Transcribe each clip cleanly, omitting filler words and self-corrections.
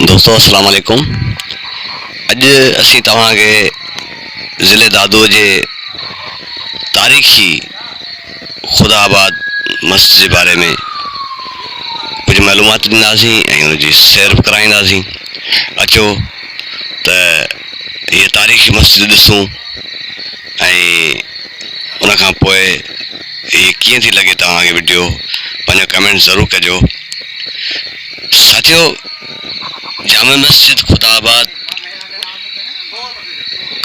दोस्तों अस्सलाम वालेकुम। अज असी तव्हांखे ज़िले दादू जे तारीख़ी खुदाबाद मस्जिद के बारे में कुछ मालूमात ॾींदासीं ऐं उनजी सैर कराईंदासीं। अचो त ये तारीख़ी मस्जिद ॾिसूं ऐं उन खां पोइ ये कीअं थी लॻे तव्हांखे वीडियो, पंहिंजो कमेंट ज़रूरु कजो। साथियो, जामे मस्जिद खुदाबाद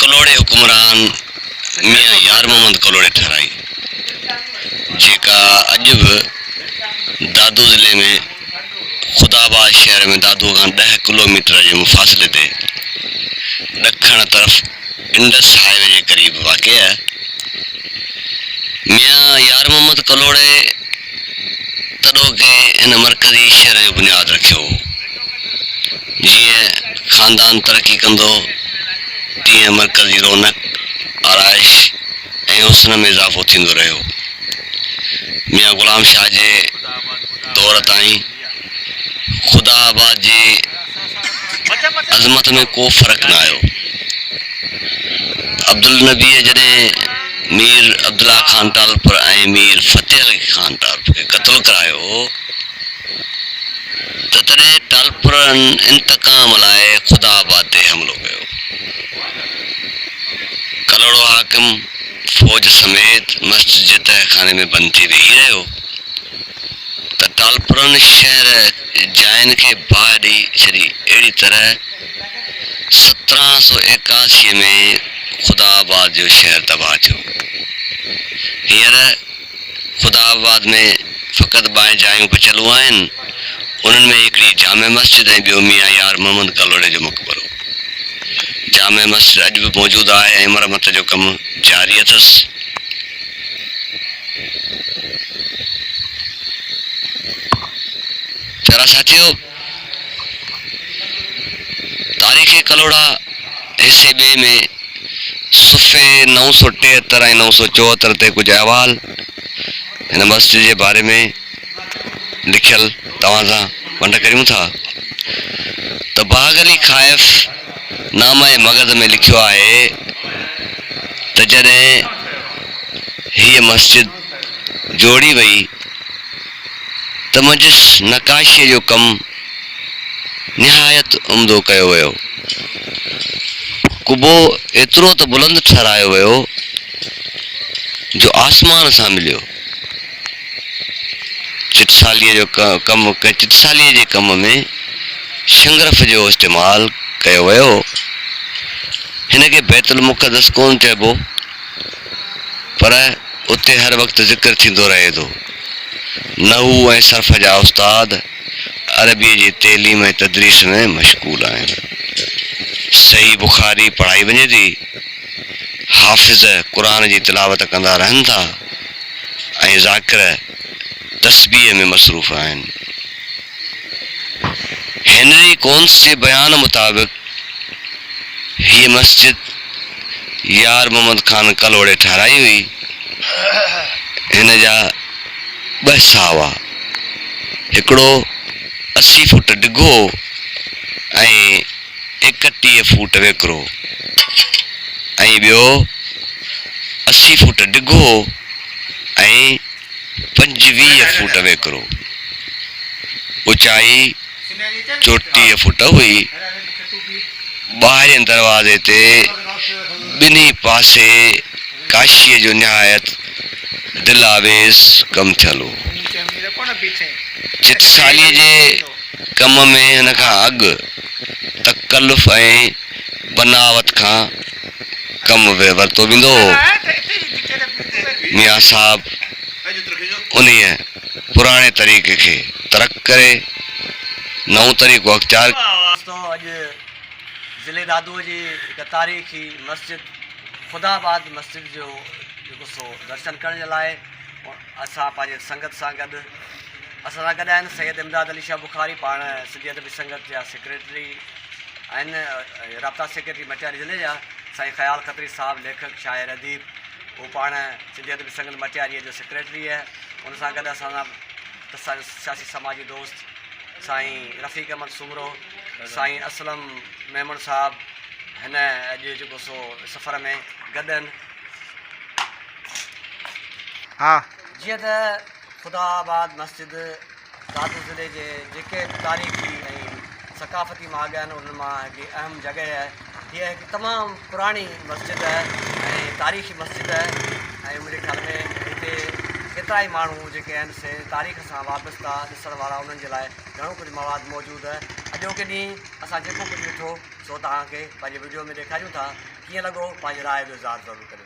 कलोड़े हुक्मरान मियाँ यार मोहम्मद कलोड़े ठहराई, जेका अॼु बि दादू ज़िले में खुदाबाद शहर में दादू खां 10 किलोमीटर जे मुफ़ासिले ते ॾखण तरफ़ इंडस हाईवे जे क़रीब वाक़ है। मियाँ यार मोहम्मद कलोड़े तॾो के इन मरकज़ी शहर जो बुनियाद रखियो। जीअं ख़ानदान तरक्की कंदो तीअं मरकज़ी रौनक, आराइश ऐं हुस्न में इज़ाफ़ो थींदो रहियो। मियाँ ग़ुलाम शाह जे दौर ताईं खुदाबाद जी अज़मत में को फ़र्क़ु न आयो। अब्दुल नबी जॾहिं मीर अब्दुल्ला खान टालपुर ऐं मीर फ़तेह अली खान टालपुर खे क़त्ल करायो त तॾहिं टालपुरनि इंतकाम लाइ खुदाबाद ते हमिलो कयो। कलोड़ो हाकिम फ़ौज समेत मस्जिद जे तहखाने में बंदि थी वेही रहियो त टालपुरनि शहर जाइन खे बाहि ॾेई छॾी। अहिड़ी तरह 1781 में खुदाबाद जो शहर तबाह थियो। हींअर खुदाबाद में फ़क़ति 2 जायूं बचियलूं आहिनि। उन्हनि में हिकिड़ी जामे मस्जिद ऐं ॿियो मियाँ यार मोहम्मद कलोड़े जो मक़बरो। जामे मस्जिद अॼु बि मौजूदु आहे ऐं मरमत जो कमु जारी अथसि। प्यारा साथियो, तारीख़ कलोड़ा हिस्से ॿिए में सुफ़े 973 ऐं 974 ते कुझु अहवाल हिन मस्जिद जे बारे में लिखियल तव्हां सां वंड करियूं था। त बाग़ अली खाइफ़ नामा मगज़ में लिखियो आहे त जॾहिं हीअ मस्जिद जोड़ी वई त मजिस नक़ाशीअ जो कमु निहायत उम्दो कयो वियो। कुबो एतिरो त बुलंद ठहिरायो वियो जो आसमान सां मिलियो। चिटसालीअ जे कम में शंगरफ जो इस्तेमालु कयो वियो। हिन खे बैतुल मुक़द्दस कोन चइबो, पर उते हर वक़्तु ज़िक्र थींदो रहे थो। नहू ऐं सर्फ़ जा उस्ताद अरबीअ जी तइलीम ऐं तदरीस में मशगूल आहिनि। सही बुखारी पढ़ाई वञे थी, हाफ़िज़ क़ुरान जी तिलावत कंदा रहनि था ऐं ज़ाकिर तस्बीह में मसरूफ़ आहिनि। हेनरी कोन्स जे बयान मुताबिक़ हीअ मस्जिद यार मोहम्मद खान कलोड़े ठहिराई हुई। हिन जा 2 हिसा हुआ, हिकिड़ो 80 फुट डिघो ऐं 31 फुट वेकिरो ऐं ॿियो 80 फुट डिघो ऐं 25 फुट वेकिरो। ऊचाई 34 फुट हुई। ॿाहिरें दरवाज़े ते ॿिन्ही पासे काशीअ जो निहायत दिलावेज़ कमु थियल हो। चिटसालीअ जे कम में हिन खां अॻु तकल्लुफ़ ऐं बनावत खां कमु वरितो वेंदो हो। मियाँ साहब उन्हीअ पुराणे तरीक़े खे तरक़ करे नओं तरीक़ो अख़्तियार। दोस्तों, अॼु ज़िले दादू जी हिकु तारीख़ी मस्जिद खुदाबाद मस्जिद जो जेको सो दर्शन करण जे लाइ असां पंहिंजे संगत सां गॾु असां सां गॾु आहिनि सैयद इमदाद अली शाह बुखारी, पाण सिंधी अदबी संगत जा सेक्रेटरी आहिनि, राब्ता सेक्रेटरी मटियारी ज़िले जा। साईं ख़याल खत्री साहब लेखक शाइर अदीब, वो पाण सिंधी अदबी संगत मटियारीअ जो सेक्रेटरी आहे। उन सां गॾु असां सियासी समाजी दोस्त साईं रफ़ीक अहमद सुमरो, साईं असलम मेमण साहब हिन अॼु जेको सो सफ़र में गॾु आहिनि। हा जीअं त ख़ुदाबाद मस्जिद दादू ज़िले जे जेके तारीख़ी ऐं सकाफ़ती माॻ आहिनि उन्हनि मां हिकिड़ी अहम जॻह आहे। हीअ हिकु तमामु पुराणी मस्जिद आहे ऐं तारीख़ी मस्जिद आहे ऐं मुंहिंजे ख़्याल में हिते केतिरा ई माण्हू जेके आहिनि से तारीख़ सां वाबस्ता ॾिसण वारा उन्हनि जे लाइ घणो कुझु मवादु मौजूदु आहे। अॼोके ॾींहुं असां जेको कुझु ॾिठो सो तव्हांखे पंहिंजे वीडियो में ॾेखारियूं था। कीअं लॻो पंहिंजी राय जो इज़हार ज़रूरु करियो।